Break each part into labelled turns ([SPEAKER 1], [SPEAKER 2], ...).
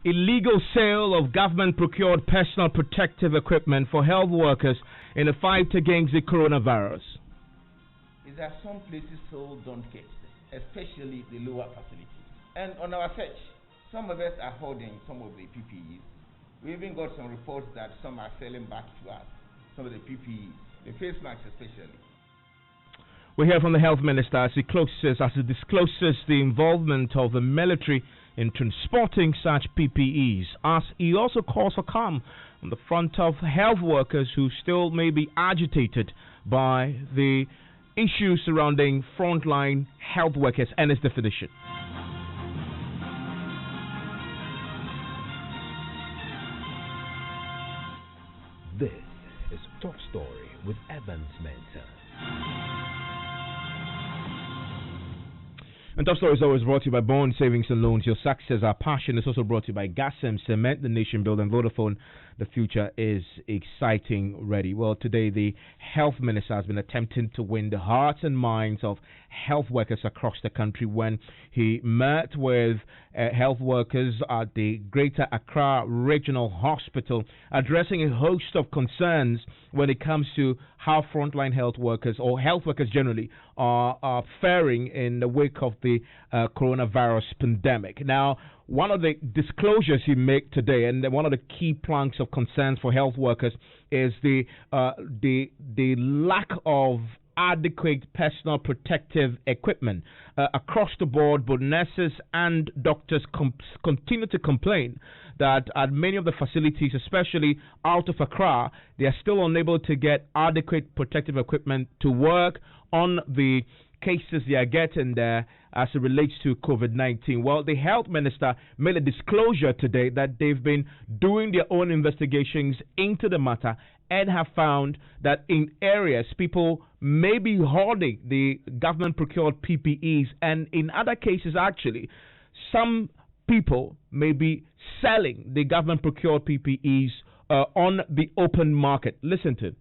[SPEAKER 1] illegal sale of government-procured personal protective equipment for health workers in the fight against the coronavirus.
[SPEAKER 2] Is that some places still don't get, especially the lower facilities. And on our search, some of us are holding some of the PPEs. We even got some reports that some are selling back to us, some of the PPEs, the face masks especially.
[SPEAKER 1] We hear from the health minister as he discloses the involvement of the military in transporting such PPEs, as he also calls for calm on the front of health workers who still may be agitated by the issues surrounding frontline health workers and its definition.
[SPEAKER 3] This is Top Story with Mensah.
[SPEAKER 1] And Top Story is always brought to you by Bond Savings and Loans. Your success, our passion, is also brought to you by Gasem Cement, the nation building Vodafone. The future is exciting, ready. Well, today the health minister has been attempting to win the hearts and minds of health workers across the country when he met with health workers at the Greater Accra Regional Hospital, addressing a host of concerns when it comes to how frontline health workers or health workers generally are faring in the wake of the coronavirus pandemic. Now, one of the disclosures he made today, and one of the key planks of concerns for health workers, is the lack of adequate personal protective equipment across the board. But nurses and doctors continue to complain that at many of the facilities, especially out of Accra, they are still unable to get adequate protective equipment to work on the cases they are getting there as it relates to COVID-19. Well, the health minister made a disclosure today that they've been doing their own investigations into the matter and have found that in areas people may be hoarding the government procured PPEs, and in other cases actually some people may be selling the government procured PPEs on the open market. Listen to it.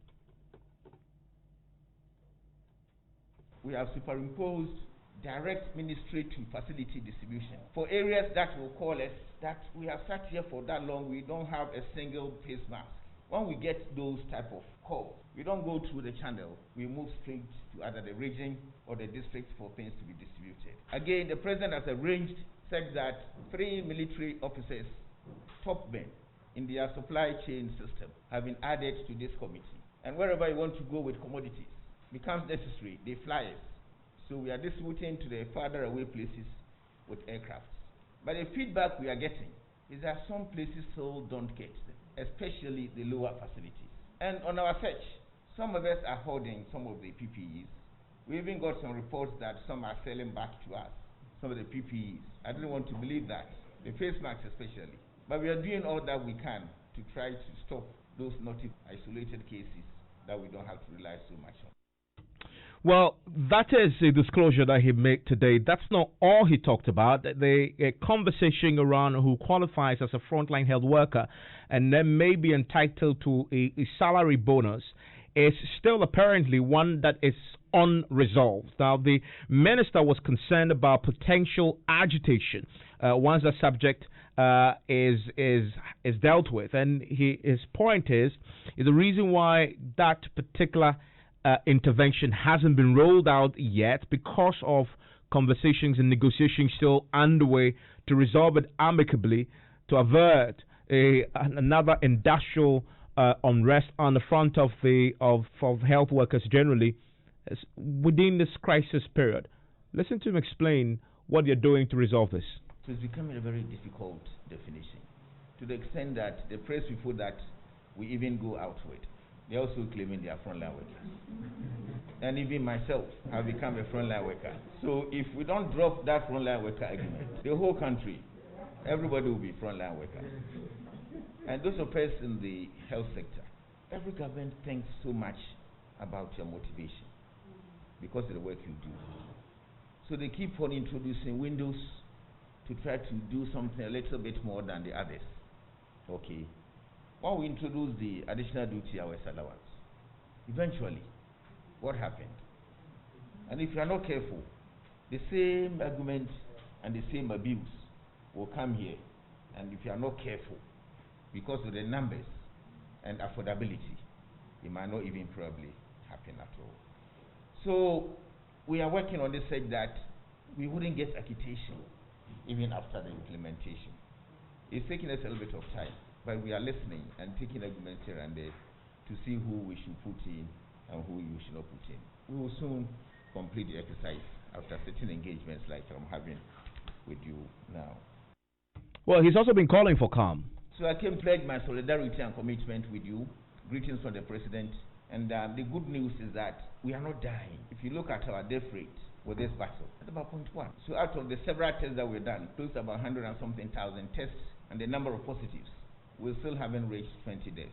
[SPEAKER 2] We have superimposed direct ministry to facility distribution. For areas that will call us, that we have sat here for that long, we don't have a single face mask. When we get those type of calls, we don't go through the channel. We move straight to either the region or the district for things to be distributed. Again, the president has arranged such that 3 military officers, top men in their supply chain system, have been added to this committee. And wherever you want to go with commodities becomes necessary, they fly us. So we are distributing to the farther away places with aircraft. But the feedback we are getting is that some places still don't get them, especially the lower facilities. And on our search, some of us are holding some of the PPEs. We even got some reports that some are selling back to us, some of the PPEs. I didn't want to believe that, the face masks especially. But we are doing all that we can to try to stop those not isolated cases that we don't have to rely so much on.
[SPEAKER 1] Well, that is a disclosure that he made today. That's not all he talked about. The conversation around who qualifies as a frontline health worker and then may be entitled to a salary bonus is still apparently one that is unresolved. Now, the minister was concerned about potential agitation once the subject is dealt with, and his point is the reason why that particular intervention hasn't been rolled out yet because of conversations and negotiations still underway to resolve it amicably to avert another industrial unrest on the front of health workers generally within this crisis period. Listen to him explain what you're doing to resolve this.
[SPEAKER 2] So it's becoming a very difficult definition to the extent that the press report that we even go out with, they're also claiming they are frontline workers. And even myself have become a frontline worker. So if we don't drop that frontline worker argument, the whole country, everybody will be frontline workers. And those of us in the health sector, every government thinks so much about your motivation because of the work you do. So they keep on introducing windows to try to do something a little bit more than the others. Okay. When we introduced the additional duty hours allowance, eventually, what happened? And if you are not careful, the same argument and the same abuse will come here And if you are not careful, because of the numbers and affordability, it might not even probably happen at all. So we are working on this such that we wouldn't get agitation even after the implementation. It's taking us a little bit of time, but we are listening and taking arguments here and there to see who we should put in and who we should not put in. We will soon complete the exercise after certain engagements like I'm having with you now.
[SPEAKER 1] Well, he's also been calling for calm.
[SPEAKER 2] So I came to pledge my solidarity and commitment with you. Greetings from the President. And the good news is that we are not dying. If you look at our death rate with this battle, it's about 0.1. So out of the several tests that we've done, close to about 100 and something thousand tests, and the number of positives, we still haven't reached 20 deaths.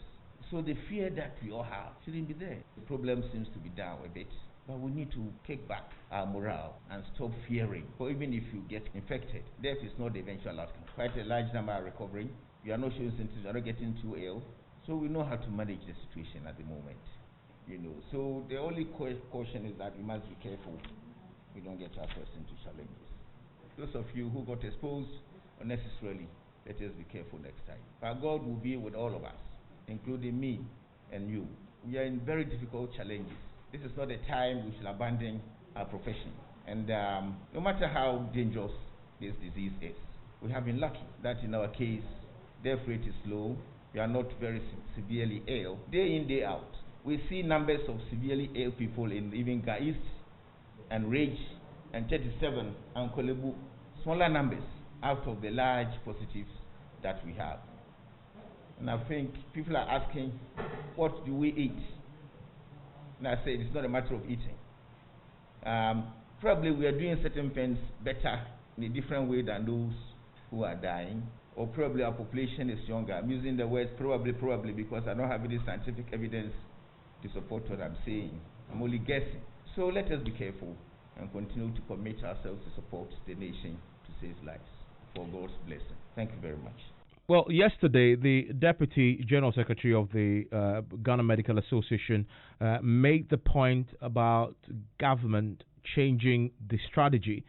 [SPEAKER 2] So the fear that we all have shouldn't be there. The problem seems to be down a bit, but we need to kick back our morale and stop fearing. For even if you get infected, death is not the eventual outcome. Quite a large number are recovering. You are not showing symptoms, you are not getting too ill. So we know how to manage the situation at the moment. So the only caution is that we must be careful we don't get ourselves into challenges. Those of you who got exposed unnecessarily, let us be careful next time. But God will be with all of us, including me and you. We are in very difficult challenges. This is not the time we should abandon our profession. And no matter how dangerous this disease is, we have been lucky that in our case, death rate is low. We are not very severely ill. Day in, day out, we see numbers of severely ill people in even Ga East and Rage and 37 and Kolebu. Smaller numbers out of the large positives that we have. And I think people are asking, what do we eat? And I say it's not a matter of eating. Probably we are doing certain things better in a different way than those who are dying. Or probably our population is younger. I'm using the word probably because I don't have any scientific evidence to support what I'm saying. I'm only guessing. So let us be careful and continue to commit ourselves to support the nation to save lives for God's blessing. Thank you very much.
[SPEAKER 1] Well, yesterday, the Deputy General Secretary of the Ghana Medical Association made the point about government changing the strategy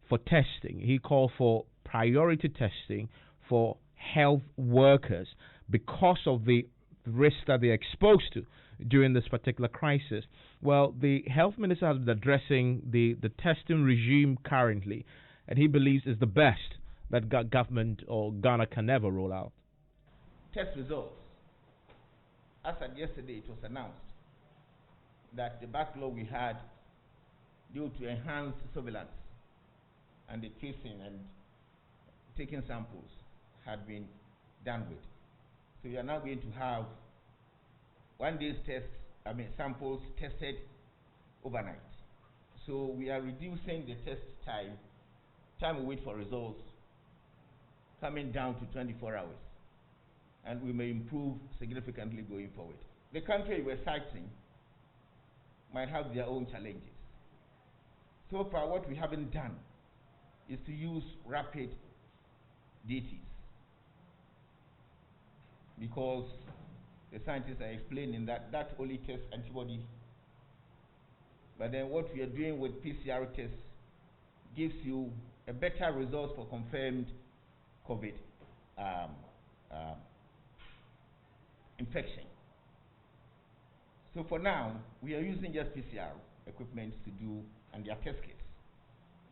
[SPEAKER 1] for testing. He called for priority testing for health workers because of the risks that they're exposed to during this particular crisis. Well, the health minister has been addressing the testing regime currently, and he believes is the best that government or Ghana can ever roll out.
[SPEAKER 2] Test results. As at yesterday, it was announced that the backlog we had due to enhanced surveillance and the tracing and taking samples had been done with. So we are now going to have 1 day's samples tested overnight. So we are reducing the test time we wait for results, coming down to 24 hours. And we may improve significantly going forward. The country we're citing might have their own challenges. So far, what we haven't done is to use rapid DTs, because the scientists are explaining that only tests antibody. But then what we are doing with PCR tests gives you a better result for confirmed COVID infection. So for now, we are using just PCR equipment to do and their test kits.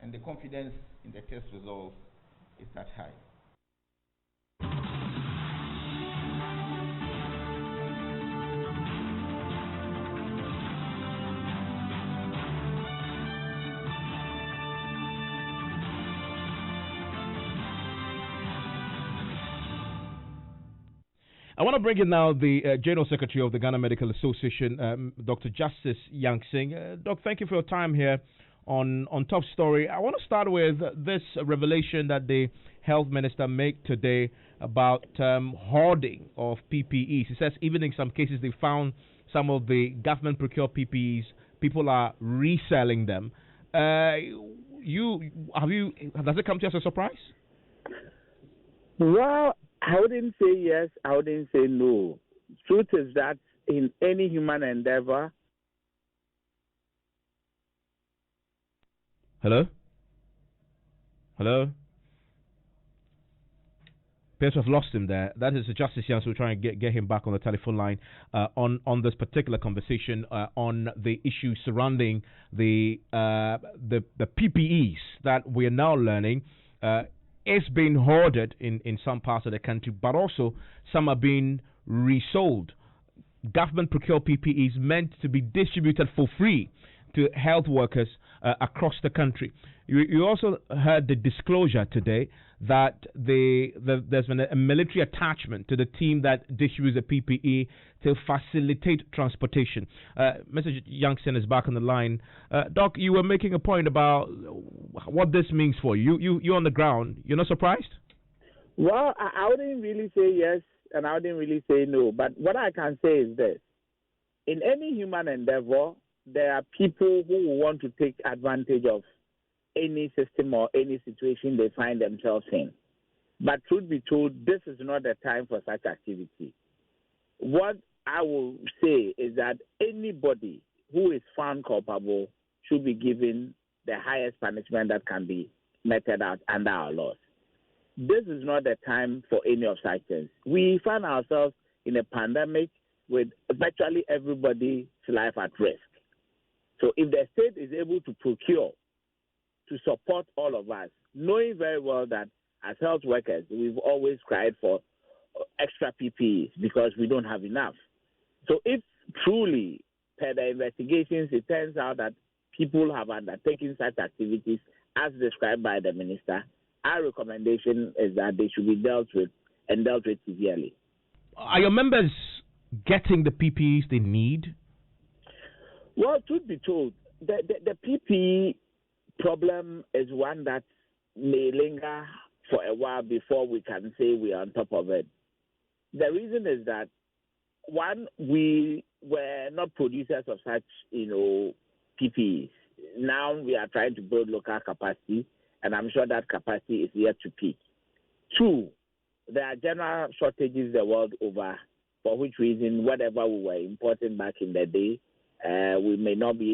[SPEAKER 2] And the confidence in the test results is that high.
[SPEAKER 1] I want to bring in now the General Secretary of the Ghana Medical Association, Dr. Justice Yangsing. Doc, thank you for your time here on Top Story. I want to start with this revelation that the Health Minister made today about hoarding of PPEs. He says even in some cases they found some of the government procured PPEs, people are reselling them. Does it come to you as a surprise?
[SPEAKER 4] Well, I wouldn't say yes, I wouldn't say no. Truth is that in any human endeavor.
[SPEAKER 1] Hello? appears to have lost him there. That is Justice Young, so we're trying to get him back on the telephone line on this particular conversation on the issue surrounding the PPEs that we are now learning is being hoarded in some parts of the country, but also some are being resold. Government procured PPEs meant to be distributed for free to health workers across the country. You also heard the disclosure today that there's been a military attachment to the team that distributes the PPE to facilitate transportation. Mr. Youngson is back on the line. Doc, you were making a point about what this means for you. You're on the ground. You're not surprised?
[SPEAKER 4] Well, I wouldn't really say yes, and I wouldn't really say no. But what I can say is this. In any human endeavor, there are people who want to take advantage of any system or any situation they find themselves in. But truth be told, this is not the time for such activity. What I will say is that anybody who is found culpable should be given the highest punishment that can be meted out under our laws. This is not the time for any of such things. We find ourselves in a pandemic with virtually everybody's life at risk. So if the state is able to procure to support all of us, knowing very well that as health workers, we've always cried for extra PPEs because we don't have enough. So if truly, per the investigations, it turns out that people have undertaken such activities as described by the minister, our recommendation is that they should be dealt with and dealt with severely.
[SPEAKER 1] Are your members getting the PPEs they need?
[SPEAKER 4] Well, truth be told, the PPE problem is one that may linger for a while before we can say we are on top of it. The reason is that, one, we were not producers of such, PPEs. Now we are trying to build local capacity, and I'm sure that capacity is yet to peak. Two, there are general shortages the world over, for which reason whatever we were importing back in the day, we might not be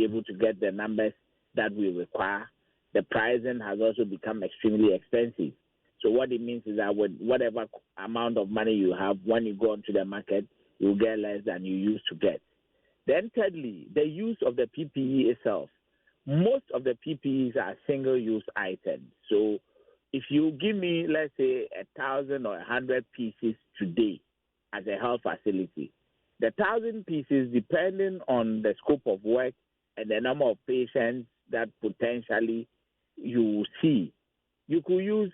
[SPEAKER 4] able to get the numbers that we require. The pricing has also become extremely expensive. So what it means is that with whatever amount of money you have, when you go onto the market, you get less than you used to get. Then thirdly, the use of the PPE itself. Most of the PPEs are single-use items. So if you give me, let's say, 1,000 or 100 pieces today as a health facility, the 1,000 pieces, depending on the scope of work and the number of patients that potentially you see, you could use,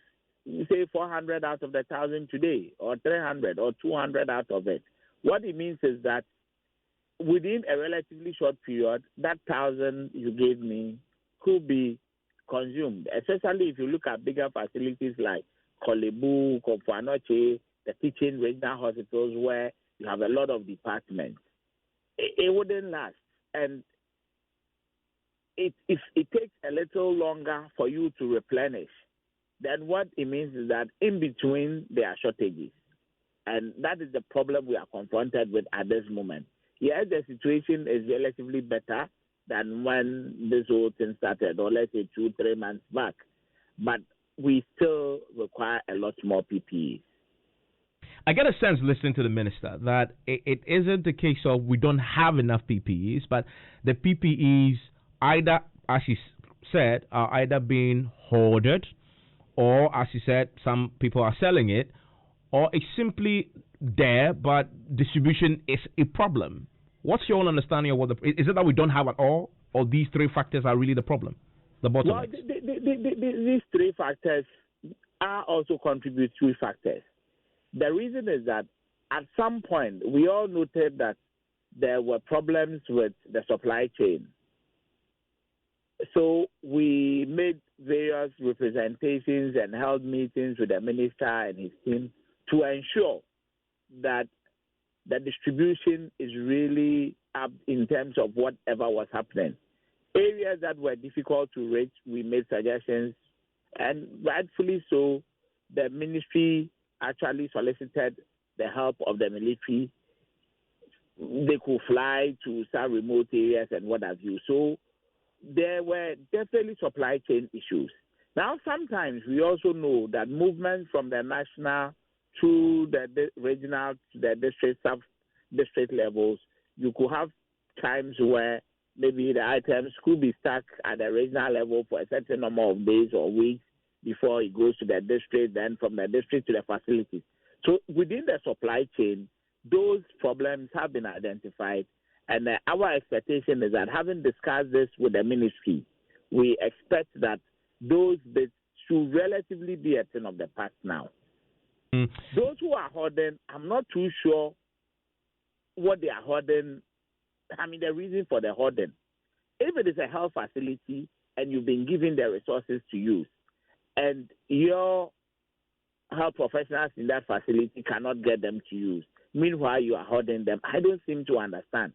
[SPEAKER 4] say, 400 out of the 1,000 today, or 300 or 200 out of it. What it means is that within a relatively short period, that 1,000 you gave me could be consumed, especially if you look at bigger facilities like Kolebu, Kofuanoche, the teaching regional hospitals where you have a lot of departments. It wouldn't last. And if it takes a little longer for you to replenish, then what it means is that in between there are shortages. And that is the problem we are confronted with at this moment. Yes, the situation is relatively better than when this whole thing started, or let's say 2-3 months back. But we still require a lot more PPEs.
[SPEAKER 1] I get a sense listening to the minister that it isn't the case of we don't have enough PPEs, but the PPEs either, as he said, are either being hoarded, or, as he said, some people are selling it, or it's simply there, but distribution is a problem. What's your own understanding of what is it that we don't have at all, or these three factors are really the problem, the bottlenecks?
[SPEAKER 4] Well, these three factors are also contributory factors. The reason is that at some point we all noted that there were problems with the supply chain. So we made various representations and held meetings with the minister and his team to ensure that the distribution is really up in terms of whatever was happening. Areas that were difficult to reach, we made suggestions, and rightfully so, the ministry actually solicited the help of the military. They could fly to some remote areas and what have you. So there were definitely supply chain issues. Now, sometimes we also know that movements from the national to the regional to the district, sub-district levels, you could have times where maybe the items could be stuck at the regional level for a certain number of days or weeks before it goes to the district, then from the district to the facilities. So within the supply chain, those problems have been identified, and our expectation is that, having discussed this with the ministry, we expect that those bits should relatively be a thing of the past now. Those who are hoarding, I'm not too sure what they are hoarding. I mean, the reason for the hoarding. If it is a health facility and you've been given the resources to use, and your health professionals in that facility cannot get them to use, meanwhile you are hoarding them, I don't seem to understand.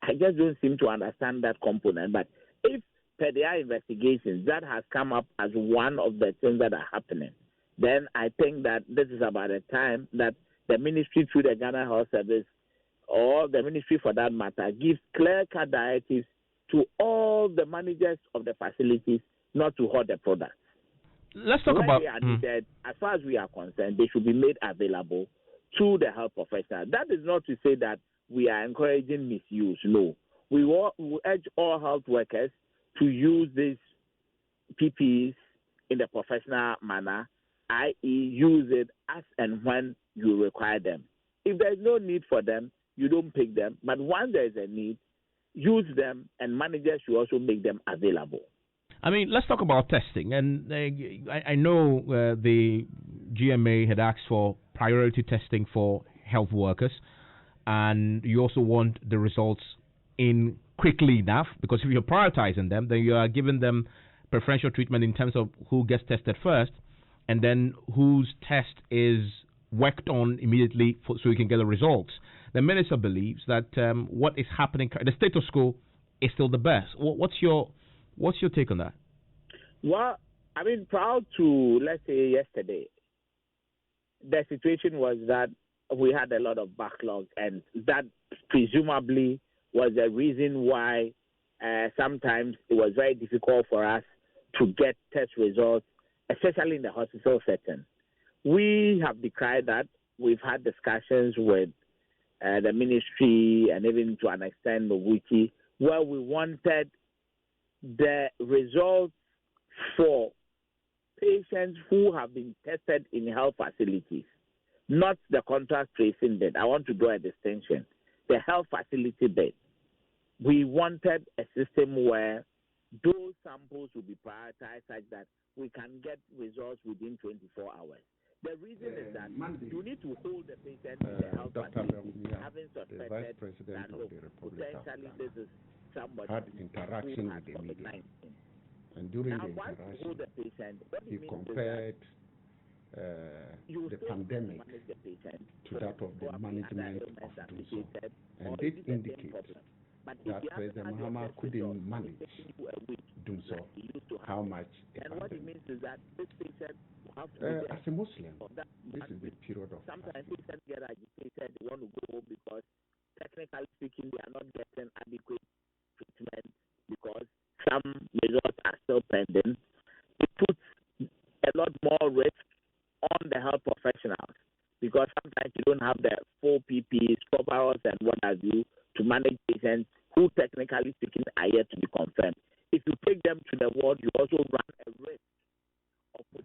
[SPEAKER 4] I just don't seem to understand that component. But if per their investigations that has come up as one of the things that are happening, then I think that this is about the time that the ministry, through the Ghana Health Service, or the ministry for that matter, gives clear-cut directives to all the managers of the facilities not to hoard the products.
[SPEAKER 1] Let's talk
[SPEAKER 4] When
[SPEAKER 1] about...
[SPEAKER 4] they are needed, as far as we are concerned, they should be made available to the health professionals. That is not to say that we are encouraging misuse. No. We urge all health workers to use these PPEs in the professional manner, i.e. use it as and when you require them. If there is no need for them, you don't pick them. But once there is a need, use them, and managers should also make them available.
[SPEAKER 1] I mean, let's talk about testing. And I know the GMA had asked for priority testing for health workers, and you also want the results in quickly enough, because if you're prioritizing them, then you are giving them preferential treatment in terms of who gets tested first, and then whose test is worked on immediately so you can get the results. The minister believes that what is happening, the status quo, is still the best. What's your take on that?
[SPEAKER 4] Well, I mean, proud to, let's say, yesterday, the situation was that we had a lot of backlog, and that presumably was the reason why sometimes it was very difficult for us to get test results, especially in the hospital setting. We have decried that. We've had discussions with the ministry and even to an extent Noguchi, where we wanted the results for patients who have been tested in health facilities, not the contact tracing bed. I want to draw a distinction. The health facility bed. We wanted a system where those samples will be prioritized such that we can get results within 24 hours. The reason is that you need to hold the patient in the health facility, having suspected that potentially this is somebody
[SPEAKER 5] had interaction with the media. And during the interaction, he compared the pandemic to that of the management of Dunso, and did indicate that President Mahama couldn't manage Dunso, how much a pandemic. What it means is that this patient as a Muslim, this is the period of
[SPEAKER 4] sometimes patients get agitated, they want to go home because technically speaking they are not getting adequate treatment because some results are still pending. It puts a lot more risk on the health professionals because sometimes you don't have the full PPEs, coveralls, and what have you to manage patients who technically speaking are yet to be confirmed. If you take them to the ward, you also run a risk.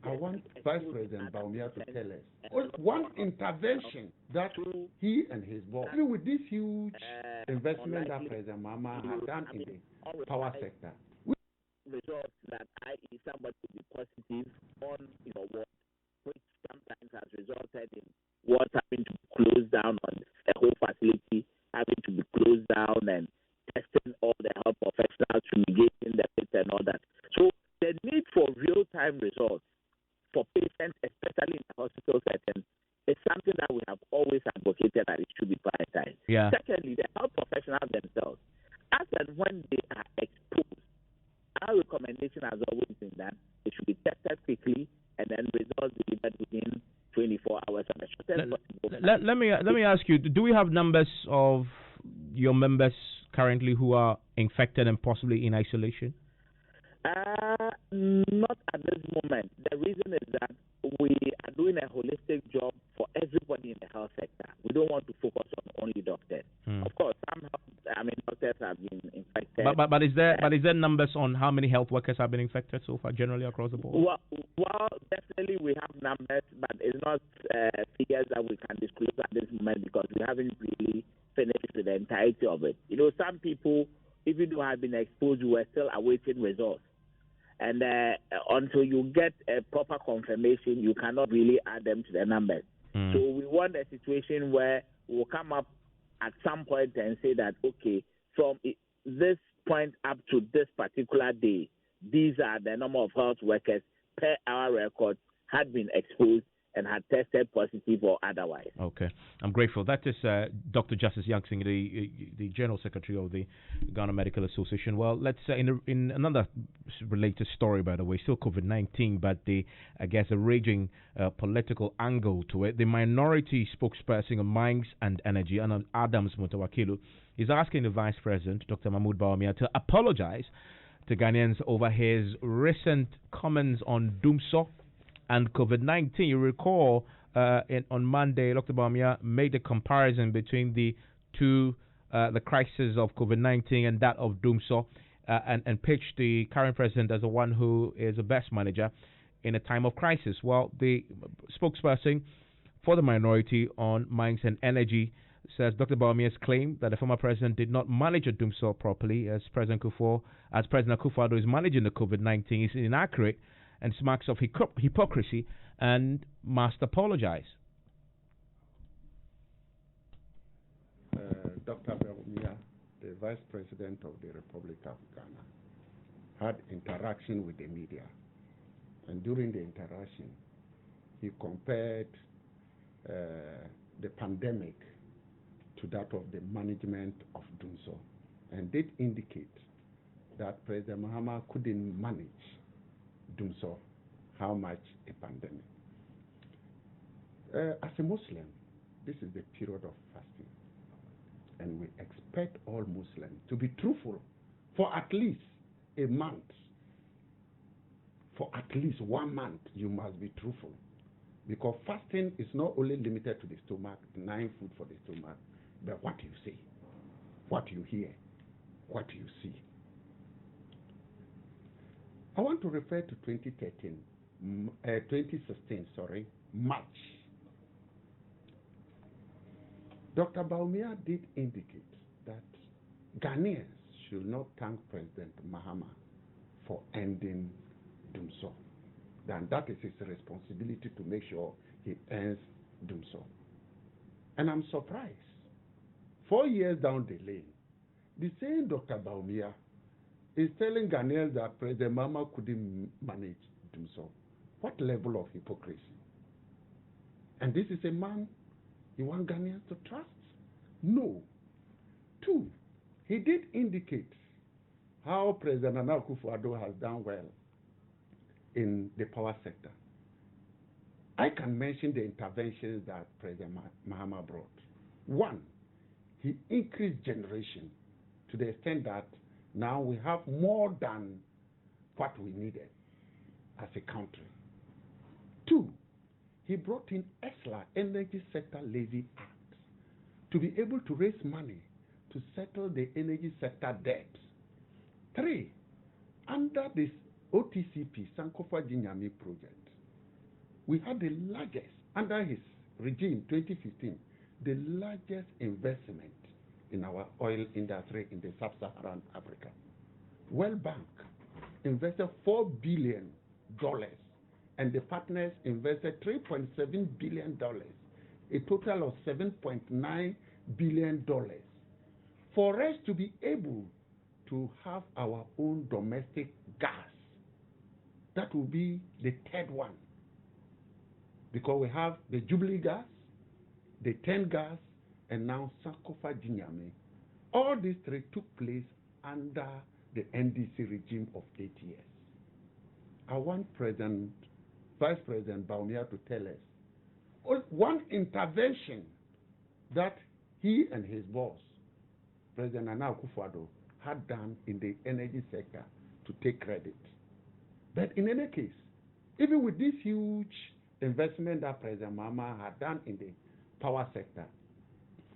[SPEAKER 5] I want Vice President Baumia to tell us one intervention that he and his board, even with this huge investment that President Mahama has done in the power sector.
[SPEAKER 4] Results that i.e. somebody could be positive on your ward, which sometimes has resulted in wards having to close down on a whole facility, having to be closed down and testing all the health professionals, fumigating the pits and all that. So the need for real-time results for patients, especially in the hospital setting, is something that we have always advocated that it should be prioritized.
[SPEAKER 1] Yeah.
[SPEAKER 4] Secondly, the health professionals themselves, as and when they are exposed, our recommendation has always been that they should be tested quickly and then results delivered within 24 hours of the shortest possible.
[SPEAKER 1] Let me ask you, do we have numbers of your members currently who are infected and possibly in isolation?
[SPEAKER 4] Not at this moment. The reason is that we are doing a holistic job for everybody in the health sector. We don't want to focus on only doctors. Of course, doctors have been infected.
[SPEAKER 1] But is there numbers on how many health workers have been infected so far, generally across the board?
[SPEAKER 4] Well, definitely we have numbers, but it's not figures that we can disclose at this moment because we haven't really finished with the entirety of it. Some people, even though have been exposed, we are still awaiting results. And until you get a proper confirmation, you cannot really add them to the numbers. So we want a situation where we'll come up at some point and say that, okay, from this point up to this particular day, these are the number of health workers per our records had been exposed and had tested positive or otherwise.
[SPEAKER 1] Okay, I'm grateful. That is Dr. Justice Yangsing, the General Secretary of the Ghana Medical Association. Well, let's in another related story, by the way, still COVID-19, but a raging political angle to it. The minority spokesperson of Mines and Energy, Adams Mutawakilu, is asking the Vice President, Dr. Mahmoud Bawumia, to apologize to Ghanaians over his recent comments on Doomso and COVID-19. You recall on Monday, Dr. Bawumia made a comparison between the two, the crisis of COVID-19 and that of Doomso, and pitched the current president as the one who is the best manager in a time of crisis. Well, the spokesperson for the minority on Mines and Energy says Dr. Bawumia's claim that the former president did not manage a Doomso properly as President Akufo-Addo is managing the COVID-19 is inaccurate and smacks of hypocrisy and must apologize.
[SPEAKER 5] Dr. Bawumia, the Vice President of the Republic of Ghana, had interaction with the media. And during the interaction, he compared the pandemic to that of the management of Doomso, and did indicate that President Mahama couldn't manage Doomso, how much a pandemic. As a Muslim, this is the period of fasting, and we expect all Muslims to be truthful for at least a month. For at least 1 month, you must be truthful, because fasting is not only limited to the stomach, denying food for the stomach, but what you say, what you hear, what you see. I want to refer to 2016, March. Dr. Bawumia did indicate that Ghanaians should not thank President Mahama for ending Doomso. Then that is his responsibility to make sure he ends Doomso. And I'm surprised. 4 years down the lane, the same Dr. Bawumia is telling Ghanaians that President Mahama couldn't manage Doomso. What level of hypocrisy? And this is a man you want Ghanaians to trust? No. 2, he did indicate how President Akufo-Addo has done well in the power sector. I can mention the interventions that President Mahama brought. 1, he increased generation to the extent that now we have more than what we needed as a country. 2, he brought in ESLA, Energy Sector Levy Act, to be able to raise money to settle the energy sector debt. 3, under this OTCP, Sankofa Jinyami project, we had the largest, under his regime, 2015, the largest investment in our oil industry in the sub-Saharan Africa. World Bank invested $4 billion, and the partners invested $3.7 billion, a total of $7.9 billion, for us to be able to have our own domestic gas. That will be the 3rd one, because we have the Jubilee gas, the 10 gas, and now Sankofa Jinyami. All these 3 took place under the NDC regime of 8 years. I want Vice President Bawumia to tell us one intervention that he and his boss, President Nana Akufo-Addo, had done in the energy sector to take credit. But in any case, even with this huge investment that President Mama had done in the power sector,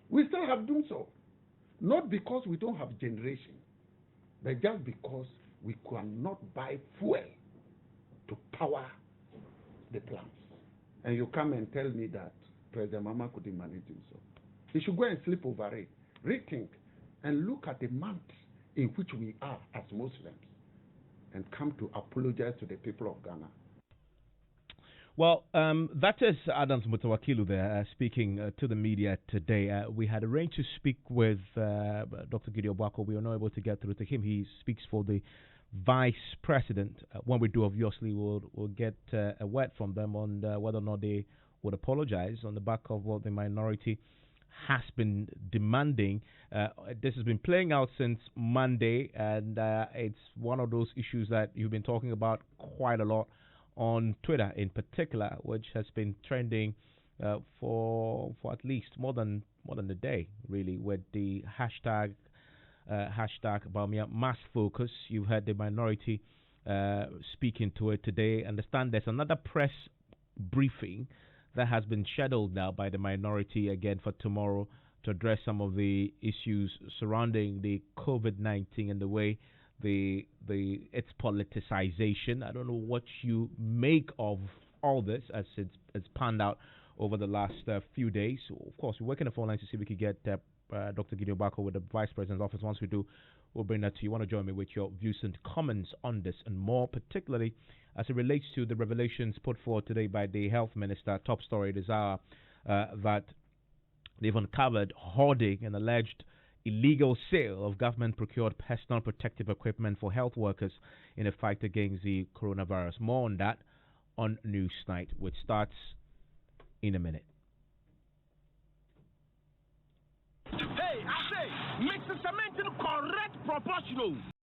[SPEAKER 5] we still have done so. Not because we don't have generation, but just because we cannot buy fuel to power the plants. And you come and tell me that President Mama couldn't manage himself. He should go and sleep over it, rethink, and look at the month in which we are as Muslims, and come to apologize to the people of Ghana.
[SPEAKER 1] Well, that is Adams Mutawakilu there speaking to the media today. We had arranged to speak with Dr. Gideon Bwako. We were not able to get through to him. He speaks for the Vice President. When we do, obviously, we'll get a word from them on whether or not they would apologize on the back of what the minority has been demanding. This has been playing out since Monday, and it's one of those issues that you've been talking about quite a lot on Twitter in particular, which has been trending for at least more than a day, really, with the hashtag Bawumia Mass Focus. You've heard the minority speaking to it today. Understand there's another press briefing that has been scheduled now by the minority again for tomorrow to address some of the issues surrounding the COVID-19 and the way its politicization. I don't know what you make of all this as it's panned out over the last few days. So of course, we're working the phone lines to see if we could get Dr. Gideon Bwako with the Vice President's office. Once we do, we'll bring that to you. You want to join me with your views and comments on this and more, particularly as it relates to the revelations put forward today by the Health Minister. Top story this hour that they've uncovered hoarding and alleged illegal sale of government-procured personal protective equipment for health workers in a fight against the coronavirus. More on that on Newsnight, which starts in a minute.
[SPEAKER 6] Hey, I say, mix the cement in the correct proportional.